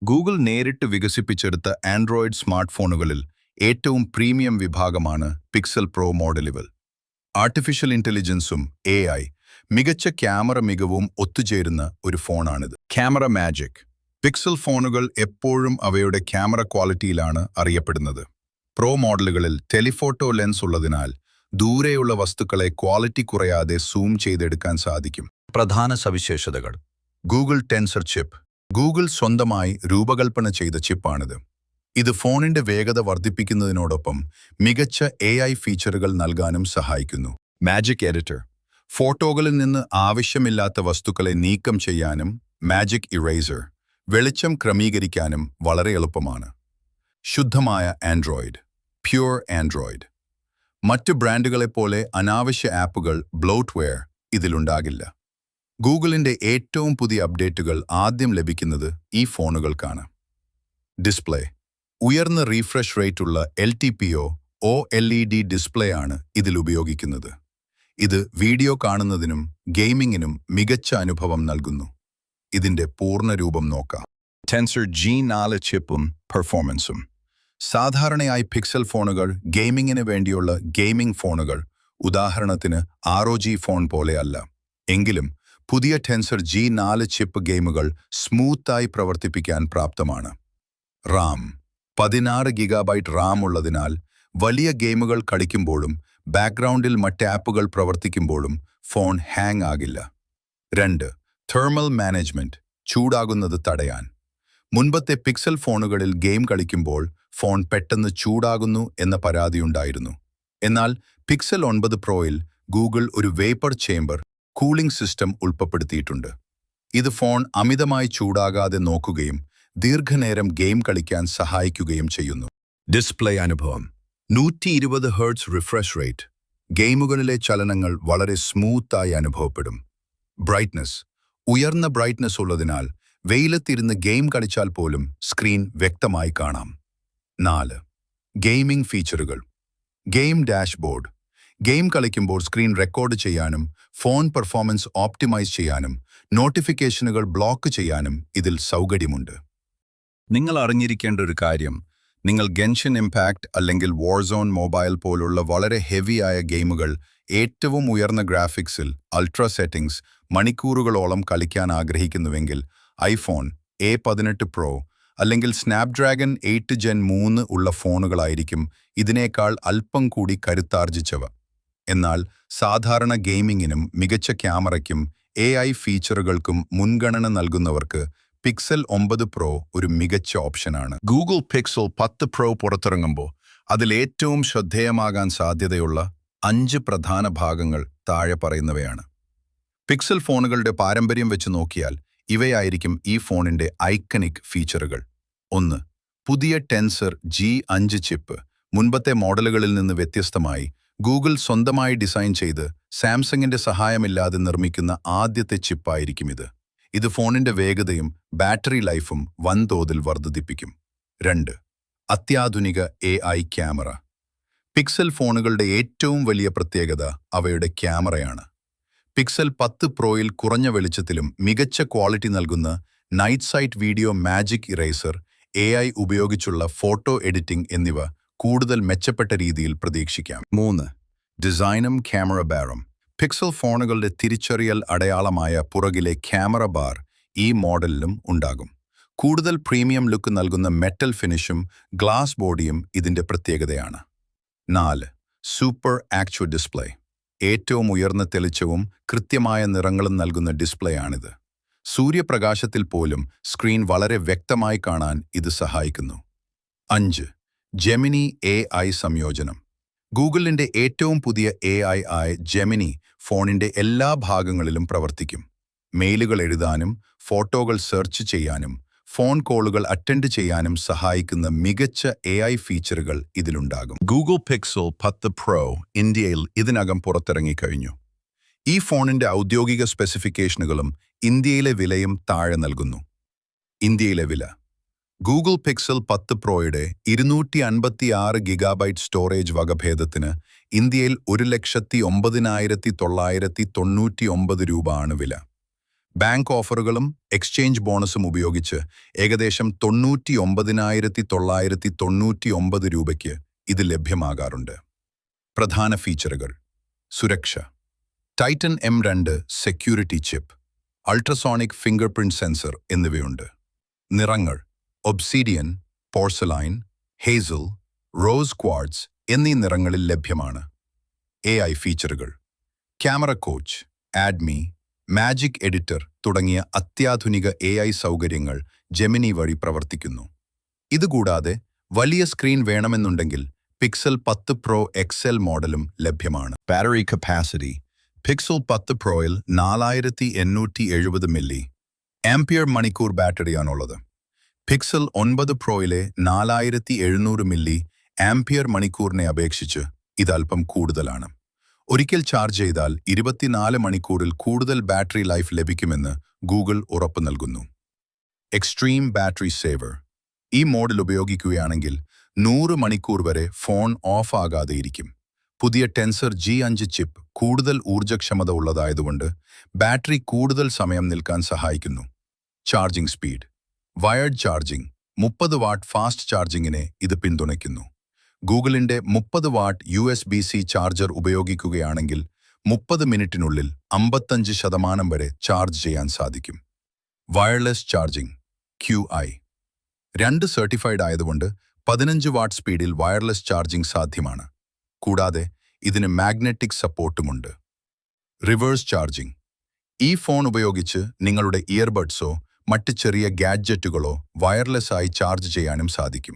Google നേരിട്ട് വികസിപ്പിച്ചെടുത്ത Android smart ഫോണുകളിൽ ഏറ്റവും പ്രീമിയം വിഭാഗമാണ് പിക്സൽ പ്രോ മോഡലുകൾ. ആർട്ടിഫിഷ്യൽ ഇന്റലിജൻസും AI, മികച്ച ക്യാമറ മികവും ഒത്തുചേരുന്ന ഒരു ഫോണാണിത്. Camera magic. പിക്സൽ ഫോണുകൾ എപ്പോഴും അവയുടെ ക്യാമറ ക്വാളിറ്റിയിലാണ് അറിയപ്പെടുന്നത്. പ്രോ മോഡലുകളിൽ ടെലിഫോട്ടോ ലെൻസ് ഉള്ളതിനാൽ ദൂരെയുള്ള വസ്തുക്കളെ ക്വാളിറ്റി കുറയാതെ സൂം ചെയ്തെടുക്കാൻ സാധിക്കും. പ്രധാന സവിശേഷതകൾ. Google tensor chip. ഗൂഗിൾ സ്വന്തമായി രൂപകൽപ്പന ചെയ്ത ചിപ്പാണിത്. ഇത് ഫോണിന്റെ വേഗത വർദ്ധിപ്പിക്കുന്നതിനോടൊപ്പം മികച്ച AI ഫീച്ചറുകൾ നൽകാനും സഹായിക്കുന്നു. Magic editor. ഫോട്ടോകളിൽ നിന്ന് ആവശ്യമില്ലാത്ത വസ്തുക്കളെ നീക്കം ചെയ്യാനും മാജിക് ഇറേസർ, വെളിച്ചം ക്രമീകരിക്കാനും വളരെ എളുപ്പമാണ്. ശുദ്ധമായ ആൻഡ്രോയിഡ്. Pure Android. മറ്റ് ബ്രാൻഡുകളെപ്പോലെ അനാവശ്യ ആപ്പുകൾ, ബ്ലോട്ട്വെയർ ഇതിലുണ്ടാകില്ല. ഗൂഗിളിന്റെ ഏറ്റവും പുതിയ അപ്ഡേറ്റുകൾ ആദ്യം ലഭിക്കുന്നത് ഈ ഫോണുകൾക്കാണ്. ഡിസ്പ്ലേ. ഉയർന്ന റീഫ്രഷ് റേറ്റുള്ള LTPO OLED ഡിസ്പ്ലേ ആണ് ഇതിൽ ഉപയോഗിക്കുന്നത്. ഇത് വീഡിയോ കാണുന്നതിനും ഗെയിമിങ്ങിനും മികച്ച അനുഭവം നൽകുന്നു. ഇതിന്റെ പൂർണ്ണരൂപം നോക്കാം. ടെൻസർ G4 ചിപ്പും പെർഫോമൻസും. സാധാരണയായി പിക്സൽ ഫോണുകൾ ഗെയിമിങ്ങിന് വേണ്ടിയുള്ള ഗെയിമിംഗ് ഫോണുകൾ, ഉദാഹരണത്തിന് ROG ഫോൺ പോലെയല്ല. എങ്കിലും പുതിയ ടെൻസർ G4 ചിപ്പ് ഗെയിമുകൾ സ്മൂത്തായി പ്രവർത്തിപ്പിക്കാൻ പ്രാപ്തമാണ്. റാം. 16 GB റാം ഉള്ളതിനാൽ വലിയ ഗെയിമുകൾ കളിക്കുമ്പോഴും ബാക്ക്ഗ്രൗണ്ടിൽ മറ്റ് ആപ്പുകൾ പ്രവർത്തിക്കുമ്പോഴും ഫോൺ ഹാങ് ആകില്ല. 2. Thermal management. ചൂടാകുന്നത് തടയാൻ. മുൻപത്തെ പിക്സൽ ഫോണുകളിൽ ഗെയിം കളിക്കുമ്പോൾ ഫോൺ പെട്ടെന്ന് ചൂടാകുന്നു എന്ന പരാതിയുണ്ടായിരുന്നു. എന്നാൽ പിക്സൽ 9 പ്രോയിൽ ഗൂഗിൾ ഒരു വേപ്പർ ചേംബർ കൂളിംഗ് സിസ്റ്റം ഉൾപ്പെടുത്തിയിട്ടുണ്ട്. ഇത് ഫോൺ അമിതമായി ചൂടാകാതെ നോക്കുകയും ദീർഘനേരം ഗെയിം കളിക്കാൻ സഹായിക്കുകയും ചെയ്യുന്നു. ഡിസ്പ്ലേ അനുഭവം. 120 Hz റിഫ്രഷ് റേറ്റ്. ഗെയിമുകളിലെ ചലനങ്ങൾ വളരെ സ്മൂത്തായി അനുഭവപ്പെടും. ബ്രൈറ്റ്നസ്. ഉയർന്ന ബ്രൈറ്റ്നസ് ഉള്ളതിനാൽ വെയിലത്തിരുന്ന് ഗെയിം കളിച്ചാൽ പോലും സ്ക്രീൻ വ്യക്തമായി കാണാം. 4. ഗെയിമിംഗ് ഫീച്ചറുകൾ. Game dashboard. ഗെയിം കളിക്കുമ്പോൾ സ്ക്രീൻ റെക്കോർഡ് ചെയ്യാനും ഫോൺ പെർഫോമൻസ് ഓപ്റ്റിമൈസ് ചെയ്യാനും നോട്ടിഫിക്കേഷനുകൾ ബ്ലോക്ക് ചെയ്യാനും ഇതിൽ സൗകര്യമുണ്ട്. നിങ്ങൾ അറിഞ്ഞിരിക്കേണ്ട ഒരു കാര്യം, നിങ്ങൾ ഗെൻഷിൻ ഇംപാക്ട് അല്ലെങ്കിൽ വാർസോൺ മൊബൈൽ പോലുള്ള വളരെ ഹെവിയായ ഗെയിമുകൾ ഏറ്റവും ഉയർന്ന ഗ്രാഫിക്സിൽ അൾട്രാ സെറ്റിംഗ്സ് മണിക്കൂറുകളോളം കളിക്കാൻ ആഗ്രഹിക്കുന്നുവെങ്കിൽ ഐഫോൺ A18 Pro അല്ലെങ്കിൽ സ്നാപ്ഡ്രാഗൺ 8 Gen 3 ഉള്ള ഫോണുകളായിരിക്കും ഇതിനേക്കാൾ അല്പം കൂടി കരുത്താർജിച്ചവ. എന്നാൽ സാധാരണ ഗെയിമിങ്ങിനും മികച്ച ക്യാമറയ്ക്കും AI ഫീച്ചറുകൾക്കും മുൻഗണന നൽകുന്നവർക്ക് പിക്സൽ 9 Pro ഒരു മികച്ച ഓപ്ഷനാണ്. ഗൂഗിൾ പിക്സൽ 10 Pro പുറത്തിറങ്ങുമ്പോൾ അതിലേറ്റവും ശ്രദ്ധേയമാകാൻ സാധ്യതയുള്ള 5 പ്രധാന ഭാഗങ്ങൾ താഴെ പറയുന്നവയാണ്. പിക്സൽ ഫോണുകളുടെ പാരമ്പര്യം വെച്ച് നോക്കിയാൽ ഇവയായിരിക്കും ഈ ഫോണിന്റെ ഐക്കണിക് ഫീച്ചറുകൾ. 1. പുതിയ ടെൻസർ G5 ചിപ്പ്. മുൻപത്തെ മോഡലുകളിൽ നിന്ന് വ്യത്യസ്തമായി ഗൂഗിൾ സ്വന്തമായി ഡിസൈൻ ചെയ്ത് സാംസങ്ങിന്റെ സഹായമില്ലാതെ നിർമ്മിക്കുന്ന ആദ്യത്തെ ചിപ്പായിരിക്കും ഇത്. ഇത് ഫോണിന്റെ വേഗതയും ബാറ്ററി ലൈഫും വൻതോതിൽ വർദ്ധിപ്പിക്കും. 2. അത്യാധുനിക AI ക്യാമറ. പിക്സൽ ഫോണുകളുടെ ഏറ്റവും വലിയ പ്രത്യേകത അവയുടെ ക്യാമറയാണ്. പിക്സൽ 10 പ്രോയിൽ കുറഞ്ഞ വെളിച്ചത്തിലും മികച്ച ക്വാളിറ്റി നൽകുന്ന night sight video, magic eraser, AI ഉപയോഗിച്ചുള്ള ഫോട്ടോ എഡിറ്റിംഗ് എന്നിവ കൂടുതൽ മെച്ചപ്പെട്ട രീതിയിൽ പ്രതീക്ഷിക്കാം. 3. ഡിസൈനും ക്യാമറ ബാറും. പിക്സൽ ഫോണുകളുടെ തിരിച്ചറിയൽ അടയാളമായ പുറകിലെ ക്യാമറ ബാർ ഈ മോഡലിലും ഉണ്ടാകും. കൂടുതൽ പ്രീമിയം ലുക്ക് നൽകുന്ന മെറ്റൽ ഫിനിഷും ഗ്ലാസ് ബോഡിയും ഇതിന്റെ പ്രത്യേകതയാണ്. 4. Super actual display. ഏറ്റവും ഉയർന്ന തെളിച്ചവും കൃത്യമായ നിറങ്ങളും നൽകുന്ന ഡിസ്പ്ലേ ആണിത്. സൂര്യപ്രകാശത്തിൽ പോലും സ്ക്രീൻ വളരെ വ്യക്തമായി കാണാൻ ഇത് സഹായിക്കുന്നു. 5. ജെമിനി AI സംയോജനം. ഗൂഗിളിന്റെ ഏറ്റവും പുതിയ AI ആയ ജെമിനി ഫോണിന്റെ എല്ലാ ഭാഗങ്ങളിലും പ്രവർത്തിക്കും. മെയിലുകൾ എഴുതാനും ഫോട്ടോകൾ സെർച്ച് ചെയ്യാനും ഫോൺ കോളുകൾ അറ്റൻഡ് ചെയ്യാനും സഹായിക്കുന്ന മികച്ച AI ഫീച്ചറുകൾ ഇതിലുണ്ടാകും. ഗൂഗിൾ പിക്സൽ 10 Pro ഇന്ത്യയിൽ ഇതിനകം പുറത്തിറങ്ങിക്കഴിഞ്ഞു. ഈ ഫോണിന്റെ ഔദ്യോഗിക സ്പെസിഫിക്കേഷനുകളും ഇന്ത്യയിലെ വിലയും താഴെ നൽകുന്നു. ഇന്ത്യയിലെ വില. ഗൂഗിൾ പിക്സൽ 10 പ്രോയുടെ 256 GB സ്റ്റോറേജ് വകഭേദത്തിന് ഇന്ത്യയിൽ 1,09,999 രൂപ ആണ് വില. ബാങ്ക് ഓഫറുകളും എക്സ്ചേഞ്ച് ബോണസും ഉപയോഗിച്ച് ഏകദേശം 99,999 രൂപയ്ക്ക് ഇത് ലഭ്യമാകാറുണ്ട്. പ്രധാന ഫീച്ചറുകൾ: സുരക്ഷ, Titan M2 security chip, ultrasonic finger print sensor എന്നിവയുണ്ട്. നിറങ്ങൾ: obsidian, porcelain, Hazel, rose quartz എന്നീ നിറങ്ങളിൽ ലഭ്യമാണ്. AI ഫീച്ചറുകൾ: ക്യാമറ കോച്ച്, ആഡ്മി, മാജിക് എഡിറ്റർ തുടങ്ങിയ അത്യാധുനിക AI സൗകര്യങ്ങൾ ജെമിനി വഴി പ്രവർത്തിക്കുന്നു. ഇതുകൂടാതെ വലിയ സ്ക്രീൻ വേണമെന്നുണ്ടെങ്കിൽ പിക്സൽ 10 Pro XL മോഡലും ലഭ്യമാണ്. Battery capacity: pixel 10 Proയിൽ 4870 milli ampere മണിക്കൂർ ബാറ്ററിയാണുള്ളത്. പിക്സൽ 9 Proയിലെ 4700 മില്ലി ആംപിയർ മണിക്കൂറിനെ അപേക്ഷിച്ച് ഇത് അല്പം കൂടുതലാണ്. ഒരിക്കൽ ചാർജ് ചെയ്താൽ 24 മണിക്കൂറിൽ കൂടുതൽ ബാറ്ററി ലൈഫ് ലഭിക്കുമെന്ന് ഗൂഗിൾ ഉറപ്പു നൽകുന്നു. എക്സ്ട്രീം ബാറ്ററി സേവർ: ഈ മോഡൽ ഉപയോഗിക്കുകയാണെങ്കിൽ 100 മണിക്കൂർ വരെ ഫോൺ ഓഫ് ആകാതെ ഇരിക്കും. പുതിയ ടെൻസർ G5 ചിപ്പ് കൂടുതൽ ഊർജ്ജക്ഷമത ഉള്ളതായതുകൊണ്ട് ബാറ്ററി കൂടുതൽ സമയം നിൽക്കാൻ സഹായിക്കുന്നു. Charging speed: wired charging 30 watt fast ചാർജിങ്ങിനെ ഇത് പിന്തുണയ്ക്കുന്നു. ഗൂഗിളിന്റെ 30 വാട്ട് USB-C ചാർജർ ഉപയോഗിക്കുകയാണെങ്കിൽ 30 മിനിറ്റിനുള്ളിൽ 55% വരെ ചാർജ് ചെയ്യാൻ സാധിക്കും. വയർലെസ് ചാർജിംഗ് QI 2 സർട്ടിഫൈഡ് ആയതുകൊണ്ട് 15 വാട്ട് സ്പീഡിൽ വയർലെസ് ചാർജിംഗ് സാധ്യമാണ്. കൂടാതെ ഇതിന് മാഗ്നറ്റിക് സപ്പോർട്ടുമുണ്ട്. റിവേഴ്സ് ചാർജിംഗ്: ഈ ഫോൺ ഉപയോഗിച്ച് നിങ്ങളുടെ ഇയർബഡ്സോ മറ്റ് ചെറിയ ഗാഡ്ജറ്റുകളോ വയർലെസ് ആയി ചാർജ് ചെയ്യാനും സാധിക്കും.